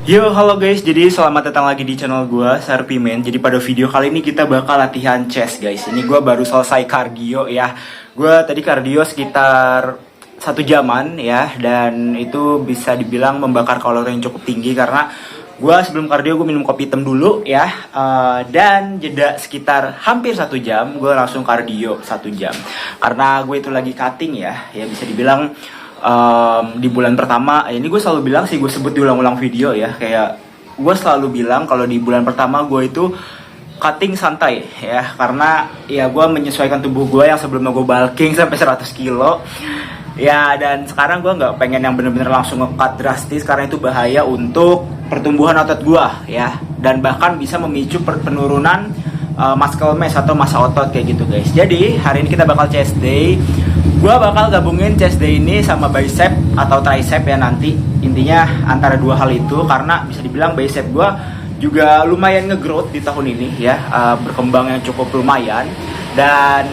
Yo, halo guys. Jadi selamat datang lagi di channel gue, Sarpimen. Jadi pada video kali ini kita bakal latihan chest, guys. Ini gue baru selesai cardio ya. Gue tadi cardio sekitar 1 jaman ya, dan itu bisa dibilang membakar kalori yang cukup tinggi karena gue sebelum cardio gue minum kopi hitam dulu ya, dan jeda sekitar hampir 1 jam gue langsung cardio 1 jam karena gue itu lagi cutting ya bisa dibilang. Di bulan pertama, ini gue selalu bilang sih, gue sebut diulang-ulang video ya, kayak gue selalu bilang kalau di bulan pertama gue itu cutting santai ya, karena ya gue menyesuaikan tubuh gue yang sebelumnya gue bulking sampai 100 kilo ya, dan sekarang gue nggak pengen yang bener-bener langsung nge-cut drastis karena itu bahaya untuk pertumbuhan otot gue ya, dan bahkan bisa memicu penurunan muscle mass atau massa otot kayak gitu guys. Jadi hari ini kita bakal chest day. Gue bakal gabungin chest day ini sama bicep atau tricep ya nanti. Intinya antara dua hal itu, karena bisa dibilang bicep gue juga lumayan nge-growth di tahun ini ya, berkembang yang cukup lumayan. Dan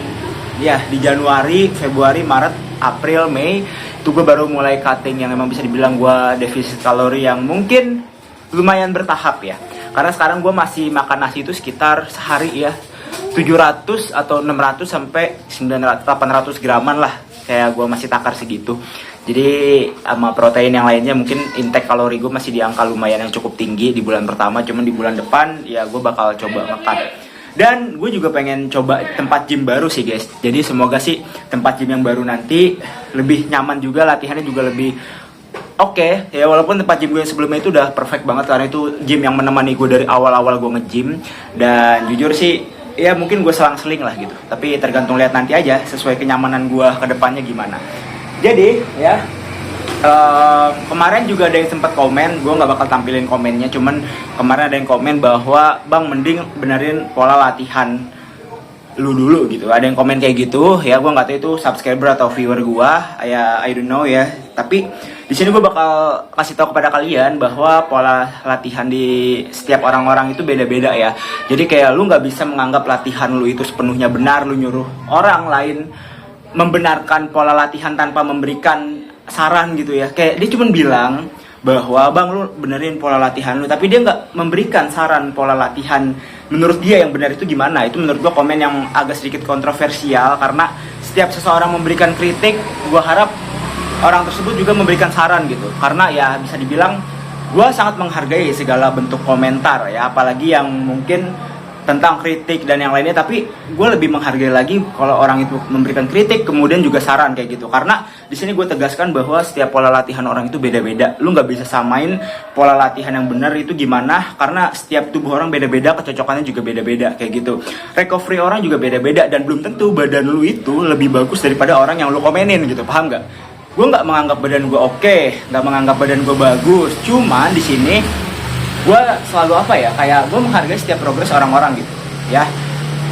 ya di Januari, Februari, Maret, April, Mei itu gue baru mulai cutting yang emang bisa dibilang gue defisit kalori yang mungkin lumayan bertahap ya. Karena sekarang gue masih makan nasi itu sekitar sehari ya 700 atau 600 sampai 900, 800 graman lah. Kayak gue masih takar segitu. Jadi sama protein yang lainnya mungkin intake kalori gue masih di angka lumayan yang cukup tinggi di bulan pertama. Cuman di bulan depan ya gue bakal coba nge-cut. Dan gue juga pengen coba tempat gym baru sih guys. Jadi semoga sih tempat gym yang baru nanti lebih nyaman juga, latihannya juga lebih oke ya, walaupun tempat gym gue yang sebelumnya itu udah perfect banget karena itu gym yang menemani gue dari awal-awal gue nge-gym. Dan jujur sih ya mungkin gue selang-seling lah gitu, tapi tergantung lihat nanti aja sesuai kenyamanan gue ke depannya gimana. Jadi ya kemarin juga ada yang sempat komen, gue nggak bakal tampilin komennya, cuman kemarin ada yang komen bahwa bang mending benerin pola latihan lu dulu gitu. Ada yang komen kayak gitu ya, gue nggak tahu itu subscriber atau viewer gue ya, I don't know ya. Tapi di sini gue bakal kasih tahu kepada kalian bahwa pola latihan di setiap orang-orang itu beda-beda ya. Jadi kayak lu nggak bisa menganggap latihan lu itu sepenuhnya benar, lu nyuruh orang lain membenarkan pola latihan tanpa memberikan saran gitu ya. Kayak dia cuma bilang bahwa bang lu benerin pola latihan lu, tapi dia nggak memberikan saran pola latihan menurut dia yang benar itu gimana. Itu menurut gue komen yang agak sedikit kontroversial, karena setiap seseorang memberikan kritik, gue harap orang tersebut juga memberikan saran gitu. Karena ya bisa dibilang gue sangat menghargai segala bentuk komentar ya, apalagi yang mungkin tentang kritik dan yang lainnya. Tapi gue lebih menghargai lagi kalau orang itu memberikan kritik kemudian juga saran kayak gitu, karena di sini gue tegaskan bahwa setiap pola latihan orang itu beda-beda. Lu nggak bisa samain pola latihan yang benar itu gimana, karena setiap tubuh orang beda-beda, kecocokannya juga beda-beda kayak gitu. Recovery orang juga beda-beda, dan belum tentu badan lu itu lebih bagus daripada orang yang lu komenin gitu, paham nggak? Gue nggak menganggap badan gue oke, nggak menganggap badan gue bagus. Cuman di sini gue selalu kayak gue menghargai setiap progres orang-orang gitu ya.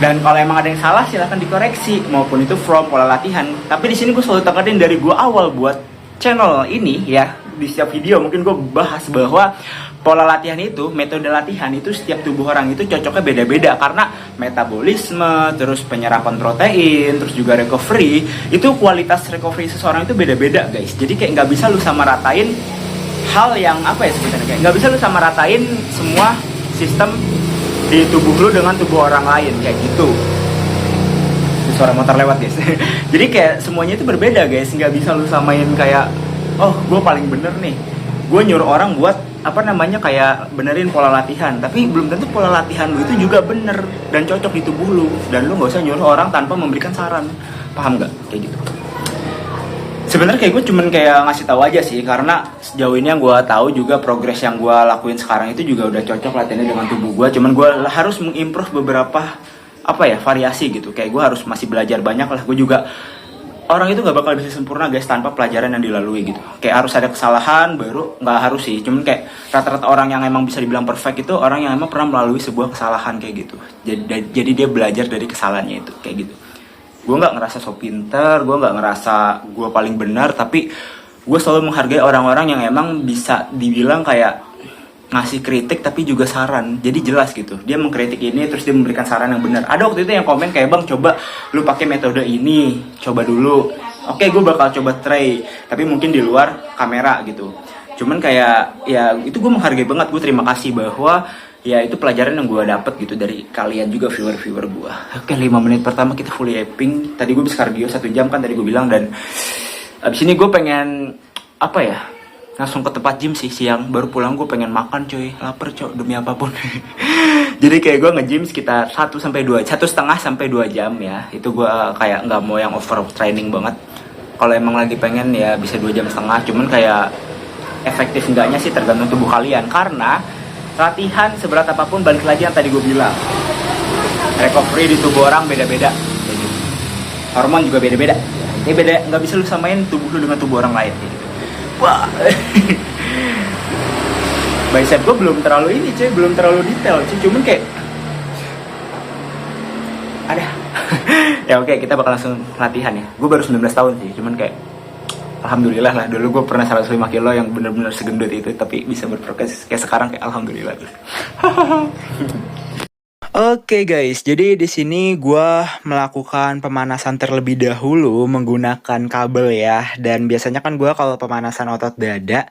Dan kalau emang ada yang salah silahkan dikoreksi, maupun itu from pola latihan. Tapi di sini gue selalu tekanin dari gue awal buat channel ini ya, di setiap video mungkin gue bahas bahwa pola latihan itu, metode latihan itu setiap tubuh orang itu cocoknya beda-beda, karena metabolisme, terus penyerapan protein, terus juga recovery, itu kualitas recovery seseorang itu beda-beda guys. Jadi kayak nggak bisa lu sama ratain hal yang sebenarnya kayak nggak bisa lu sama ratain semua sistem di tubuh lu dengan tubuh orang lain kayak gitu. Suara motor lewat guys. Jadi kayak semuanya itu berbeda guys, nggak bisa lu samain kayak oh gue paling bener nih, gue nyuruh orang buat kayak benerin pola latihan, tapi belum tentu pola latihan lu itu juga bener dan cocok di tubuh lu, dan lu nggak usah nyuruh orang tanpa memberikan saran, paham nggak kayak gitu. Sebenarnya kayak gue cuman kayak ngasih tahu aja sih, karena sejauh ini yang gue tahu juga progres yang gue lakuin sekarang itu juga udah cocok latihannya dengan tubuh gue. Cuman gue harus mengimprove beberapa variasi gitu. Kayak gue harus masih belajar banyak lah. Gue juga orang itu nggak bakal bisa sempurna guys tanpa pelajaran yang dilalui gitu. Kayak harus ada kesalahan baru, nggak harus sih. Cuman kayak rata-rata orang yang emang bisa dibilang perfect itu orang yang emang pernah melalui sebuah kesalahan kayak gitu. Jadi dia belajar dari kesalahannya itu kayak gitu. Gue nggak ngerasa so pinter, gue nggak ngerasa gue paling benar, tapi gue selalu menghargai orang-orang yang emang bisa dibilang kayak ngasih kritik tapi juga saran. Jadi jelas gitu, dia mengkritik ini terus dia memberikan saran yang benar. Ada waktu itu yang komen kayak bang coba lu pakai metode ini, coba dulu. Oke, gue bakal coba try, tapi mungkin di luar kamera gitu. Cuman kayak ya itu gue menghargai banget, gue terima kasih bahwa ya itu pelajaran yang gue dapet gitu dari kalian juga, viewer-viewer gue. Oke, 5 menit pertama kita fully epping. Tadi gue bisa cardio 1 jam kan tadi gue bilang, dan abis ini gue pengen apa ya, langsung ke tempat gym sih siang. Baru pulang gue pengen makan coy, lapar coy demi apapun. Jadi kayak gue nge-gym sekitar 1,5 sampai 2 jam ya. Itu gue kayak nggak mau yang over training banget. Kalau emang lagi pengen ya bisa 2,5 jam. Cuman kayak efektif enggaknya sih tergantung tubuh kalian. Karena latihan seberat apapun, balik lagi yang tadi gue bilang, recovery di tubuh orang beda-beda. Jadi, hormon juga beda-beda. Ini beda, nggak bisa lu samain tubuh lu dengan tubuh orang lain. Gitu. Wah, bicep gue belum terlalu ini cuy, belum terlalu detail cuy, cuman kayak ada. Ya oke, kita bakal langsung latihan ya. Gue baru 19 tahun sih, cuman kayak alhamdulillah lah. Dulu gue pernah 105 kilo yang bener-bener segendut itu, tapi bisa berprogres kayak sekarang, kayak alhamdulillah. Oke guys, jadi di sini gue melakukan pemanasan terlebih dahulu menggunakan kabel ya. Dan biasanya kan gue kalau pemanasan otot dada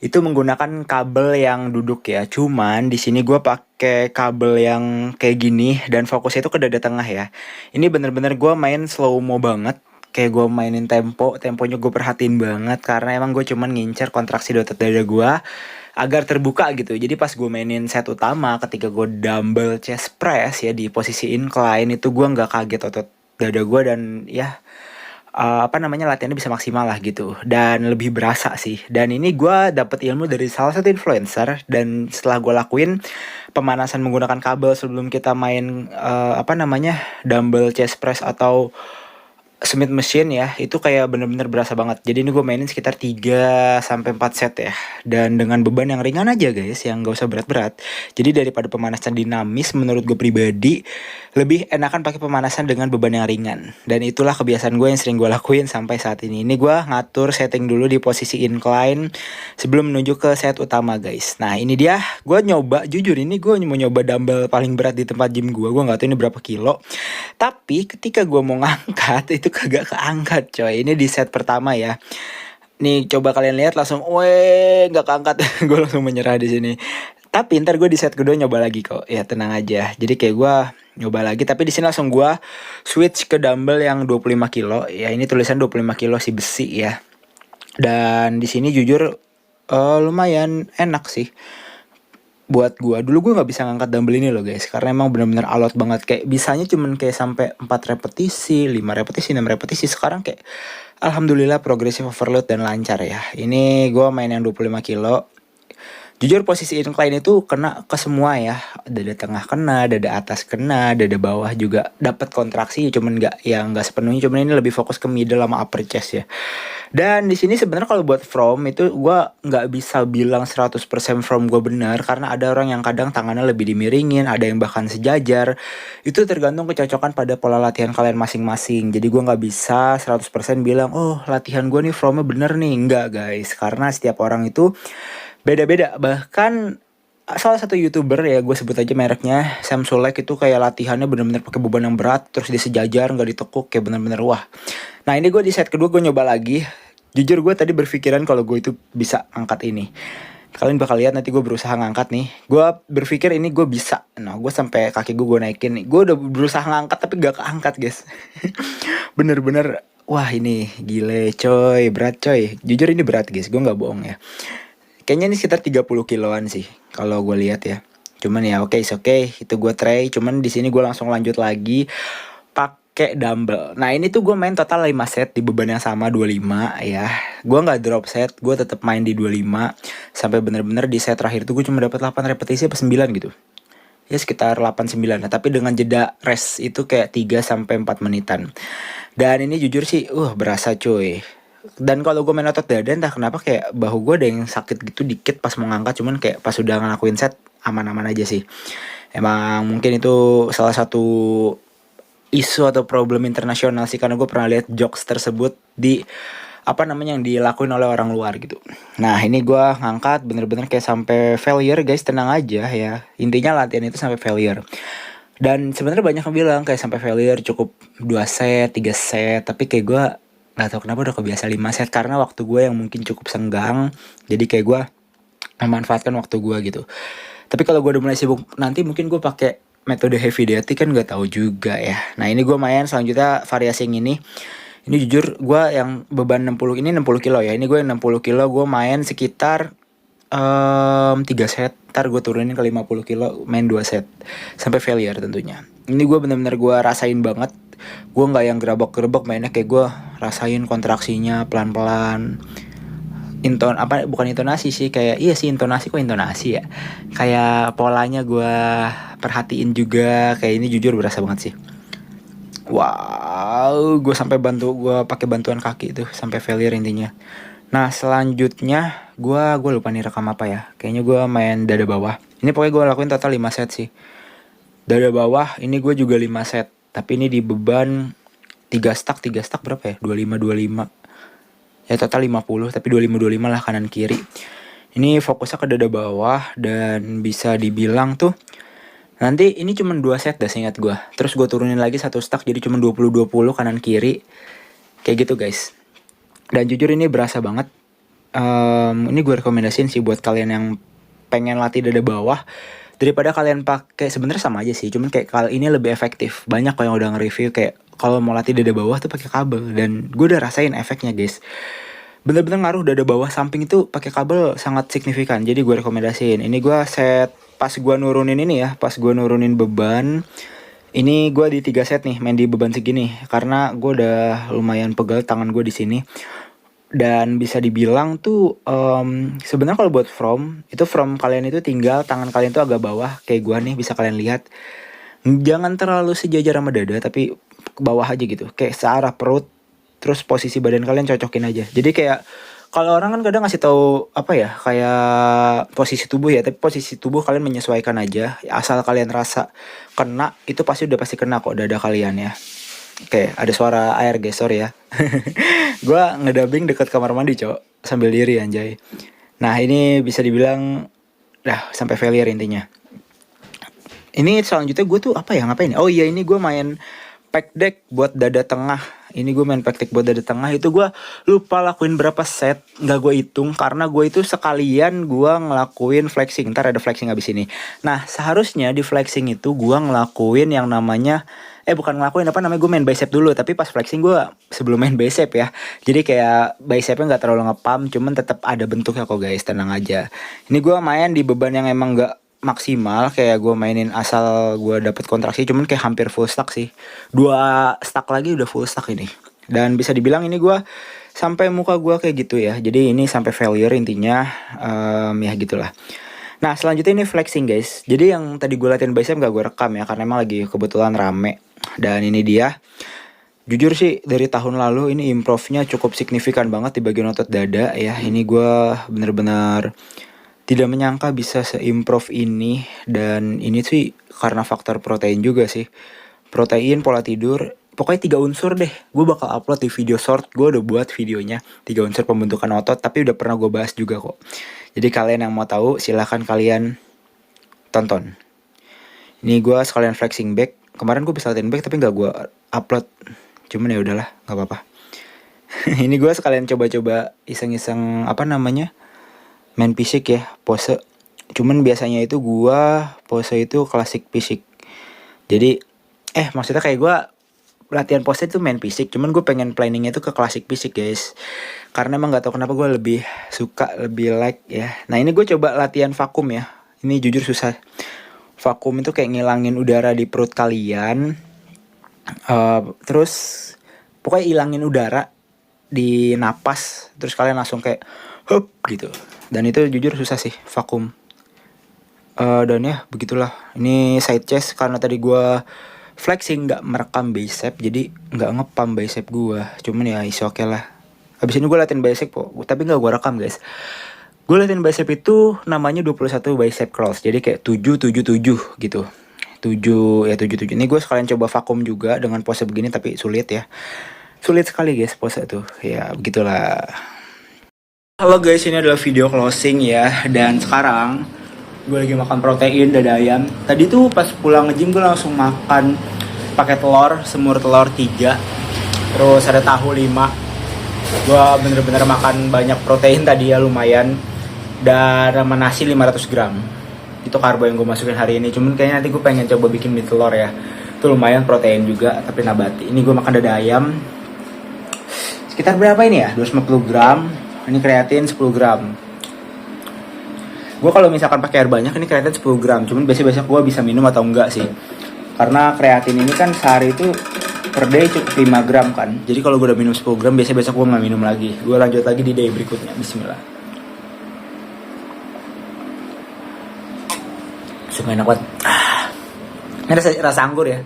itu menggunakan kabel yang duduk ya. Cuman di sini gue pakai kabel yang kayak gini dan fokusnya itu ke dada tengah ya. Ini bener-bener gue main slow mo banget. Kayak gue mainin temponya gue perhatiin banget karena emang gue cuman ngincer kontraksi di otot dada gue agar terbuka gitu. Jadi pas gue mainin set utama, ketika gue dumbbell chest press ya di posisi incline, itu gue nggak kaget otot dada gue, dan ya latihannya bisa maksimal lah gitu, dan lebih berasa sih. Dan ini gue dapet ilmu dari salah satu influencer, dan setelah gue lakuin pemanasan menggunakan kabel sebelum kita main dumbbell chest press atau Smith machine ya, itu kayak bener-bener berasa banget. Jadi ini gue mainin sekitar 3-4 set ya. Dan dengan beban yang ringan aja guys, yang gak usah berat-berat. Jadi daripada pemanasan dinamis, menurut gue pribadi lebih enakan pakai pemanasan dengan beban yang ringan. Dan itulah kebiasaan gue yang sering gue lakuin sampai saat ini. Ini gue ngatur setting dulu di posisi incline sebelum menuju ke set utama guys. Nah ini dia, gue nyoba, jujur ini gue mau nyoba dumbbell paling berat di tempat gym gue. Gue gak tahu ini berapa kilo. Tapi ketika gue mau ngangkat itu kagak keangkat coy. Ini di set pertama ya. Nih coba kalian lihat langsung, weh nggak keangkat. Gue langsung menyerah di sini. Tapi ntar gue di set kedua nyoba lagi kok. Ya tenang aja. Jadi kayak gue nyoba lagi. Tapi di sini langsung gue switch ke dumbbell yang 25 kilo. Ya ini tulisan 25 kilo si besi ya. Dan di sini jujur lumayan enak sih. Buat dulu gue nggak bisa ngangkat dumbbell ini loh guys, karena emang bener-bener alot banget. Kayak bisanya cuman kayak sampai 4 repetisi, 5 repetisi, 6 repetisi. Sekarang kayak alhamdulillah progressive overload dan lancar ya. Ini gue main yang 25 kilo. Jujur posisi incline itu kena ke semua ya. Dada tengah kena, dada atas kena, dada bawah juga dapat kontraksi, cuman nggak sepenuhnya. Cuman ini lebih fokus ke middle sama upper chest ya. Dan di sini sebenarnya kalau buat from itu gue nggak bisa bilang 100% from gue benar, karena ada orang yang kadang tangannya lebih dimiringin, ada yang bahkan sejajar. Itu tergantung kecocokan pada pola latihan kalian masing-masing. Jadi gue nggak bisa 100% bilang oh latihan gue nih fromnya bener nih. Enggak guys, karena setiap orang itu beda-beda. Bahkan salah satu YouTuber ya, gue sebut aja mereknya, Sam Sulek, itu kayak latihannya bener-bener pakai beban yang berat, terus dia sejajar nggak ditekuk, kayak bener-bener wah. Nah ini gue di set kedua gue nyoba lagi. Jujur gue tadi berpikiran kalau gue itu bisa angkat ini. Kalian bakal lihat nanti gue berusaha ngangkat nih. Gue berpikir ini gue bisa. Nah gue sampai kaki gue naikin nih. Gue udah berusaha ngangkat tapi gak keangkat guys. Bener-bener wah ini gile coy, berat coy. Jujur ini berat guys, gue gak bohong ya. Kayaknya ini sekitar 30 kiloan sih kalau gue lihat ya. Cuman ya oke, itu gue try. Cuman di sini gue langsung lanjut lagi pakai dumbbell. Nah ini tuh gue main total 5 set di beban yang sama 25 ya. Gue nggak drop set, gue tetap main di 25 sampai bener-bener di set terakhir tuh gue cuma dapat 8 repetisi apa 9 gitu. Ya sekitar 8-9. Nah, tapi dengan jeda rest itu kayak 3-4 menitan. Dan ini jujur sih berasa cuy. Dan kalau gue main otot dada entah kenapa kayak bahu gue ada yang sakit gitu dikit pas mau ngangkat. Cuman kayak pas udah ngelakuin set aman-aman aja sih. Emang mungkin itu salah satu isu atau problem internasional sih, karena gue pernah lihat jokes tersebut di yang dilakuin oleh orang luar gitu. Nah ini gue ngangkat bener-bener kayak sampai failure guys, tenang aja ya. Intinya latihan itu sampai failure. Dan sebenarnya banyak yang bilang kayak sampai failure cukup 2 set, 3 set. Tapi kayak gue nggak tahu kenapa udah kebiasa 5 set, karena waktu gue yang mungkin cukup senggang, jadi kayak gue memanfaatkan waktu gue gitu. Tapi kalau gue udah mulai sibuk nanti mungkin gue pakai metode heavy diet kan, nggak tahu juga ya. Nah ini gue main selanjutnya variasi yang ini. Ini jujur gue yang beban 60 ini 60 kilo ya. Ini gue 60 kilo gue main sekitar 3 set. Ntar gue turunin ke 50 kilo main 2 set sampai failure tentunya. Ini gue bener-bener gue rasain banget. Gue nggak yang gerabak-gerabak mainnya, kayak gue rasain kontraksinya pelan-pelan. Bukan intonasi sih, kayak iya sih intonasi, kok intonasi ya, kayak polanya gue perhatiin juga. Kayak ini jujur berasa banget sih. Wow, gue sampai gue pakai bantuan kaki tuh sampai failure intinya. Nah selanjutnya gue lupa nih rekam apa ya, kayaknya gue main dada bawah. Ini pokoknya gue lakuin total 5 set sih. Dada bawah ini gue juga 5 set, tapi ini di beban 3 stack berapa ya, 25 ya, total 50, tapi 25 lah kanan kiri. Ini fokusnya ke dada bawah, dan bisa dibilang tuh nanti ini cuma 2 set dah seingat gue. Terus gue turunin lagi 1 stack jadi cuma 20-20 kanan kiri. Kayak gitu guys. Dan jujur ini berasa banget. Ini gue rekomendasiin sih buat kalian yang pengen latih dada bawah. Daripada kalian pakai, sebenarnya sama aja sih, cuman kayak kali ini lebih efektif. Banyak kok yang udah nge-review kayak kalau mau latih dada bawah tuh pakai kabel, dan gue udah rasain efeknya guys. Bener-bener ngaruh dada bawah samping itu pakai kabel sangat signifikan. Jadi gue rekomendasiin. Ini gue set pas gue nurunin ini ya, pas gue nurunin beban. Ini gue di 3 set nih, main di beban segini karena gue udah lumayan pegal tangan gue di sini. Dan bisa dibilang tuh sebenarnya kalau buat from kalian itu tinggal tangan kalian tuh agak bawah kayak gue nih, bisa kalian lihat. Jangan terlalu sejajar sama dada, tapi ke bawah aja gitu, kayak searah perut. Terus posisi badan kalian cocokin aja. Jadi kayak kalau orang kan kadang ngasih tahu apa ya, kayak posisi tubuh ya, tapi posisi tubuh kalian menyesuaikan aja. Asal kalian rasa kena, itu pasti kena kok dada kalian ya. Oke, ada suara air guys, sorry ya. Gue ngedubbing deket kamar mandi cok, sambil diri anjay. Nah ini bisa dibilang sampai failure intinya. Ini selanjutnya gue tuh apa ya, ngapain? Oh iya, ini gue main pack deck buat dada tengah. Ini gue main pack deck buat dada tengah. Itu gue lupa lakuin berapa set, nggak gue hitung karena gue itu sekalian gue ngelakuin flexing. Ntar ada flexing abis ini. Nah seharusnya di flexing itu gue ngelakuin yang namanya bukan ngelakuin gue main bicep dulu. Tapi pas flexing gue sebelum main bicep ya, jadi kayak bicepnya nggak terlalu ngepam, cuman tetap ada bentuknya kok guys, tenang aja. Ini gue main di beban yang emang nggak maksimal, kayak gue mainin asal gue dapet kontraksi, cuman kayak hampir full stack sih. 2 stack lagi udah full stack ini. Dan bisa dibilang ini gue sampai muka gue kayak gitu ya. Jadi ini sampai failure intinya, ya gitulah. Nah selanjutnya ini flexing guys. Jadi yang tadi gue latihan bicep gak gue rekam ya, karena emang lagi kebetulan rame. Dan ini dia. Jujur sih dari tahun lalu ini improve-nya cukup signifikan banget di bagian otot dada ya. Ini gue bener-bener tidak menyangka bisa se-improve ini. Dan ini sih karena faktor protein juga sih. Protein, pola tidur, pokoknya 3 unsur deh. Gue bakal upload di video short. Gue udah buat videonya 3 unsur pembentukan otot, tapi udah pernah gue bahas juga kok. Jadi kalian yang mau tahu silahkan kalian tonton. Ini gue sekalian flexing back. Kemarin gue bisa latihan back tapi gak gue upload. Cuman ya udahlah, gak apa-apa. Ini gue sekalian coba-coba iseng-iseng main fisik ya, pose. Cuman biasanya itu gue pose itu klasik fisik. Jadi maksudnya kayak gue latihan pose itu main fisik, cuman gue pengen planningnya itu ke klasik fisik guys. Karena emang gak tahu kenapa gue lebih suka, lebih like ya. Nah ini gue coba latihan vakum ya. Ini jujur susah. Vakum itu kayak ngilangin udara di perut kalian. Terus pokoknya ilangin udara di napas. Terus kalian langsung kayak hup gitu. Dan itu jujur susah sih vakum. Dan ya begitulah. Ini side chest karena tadi gue flexing gak merekam bicep, jadi gak ngepam bicep gue. Cuman ya is okay lah. Habis ini gue latihan bicep kok, tapi gak gue rekam guys. Gue latihan bicep itu namanya 21 bicep curls. Jadi kayak 7-7-7 gitu. 7. Ini gue sekalian coba vakum juga dengan pose begini, tapi sulit ya. Sulit sekali guys pose tuh. Ya begitulah. Halo guys, ini adalah video closing ya. Dan sekarang gue lagi makan protein dada ayam. Tadi tuh pas pulang nge-gym gue langsung makan pakai telur, semur telur 3. Terus ada tahu 5. Gue bener-bener makan banyak protein tadi ya, lumayan. Dan sama nasi 500 gram. Itu karbo yang gue masukin hari ini. Cuman kayaknya nanti gue pengen coba bikin mie telur ya. Itu lumayan protein juga, tapi nabati. Ini gue makan dada ayam. Sekitar berapa ini ya? 250 gram. Ini kreatin 10 gram. Gue kalau misalkan pakai air banyak, ini kreatin 10 gram. Cuman biasa-biasa gue bisa minum atau enggak sih. Karena kreatin ini kan sehari itu per day cukup 5 gram kan. Jadi kalau gue udah minum 10 gram, biasa-biasa gue gak minum lagi. Gue lanjut lagi di day berikutnya. Bismillah. Sungguh enak banget. Ini rasa anggur ya.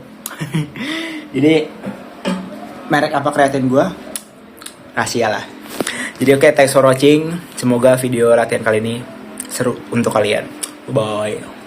Jadi merek apa kreatin gue? Rahasia lah. Jadi oke, thanks for watching. Semoga video latihan kali ini seru untuk kalian. Bye.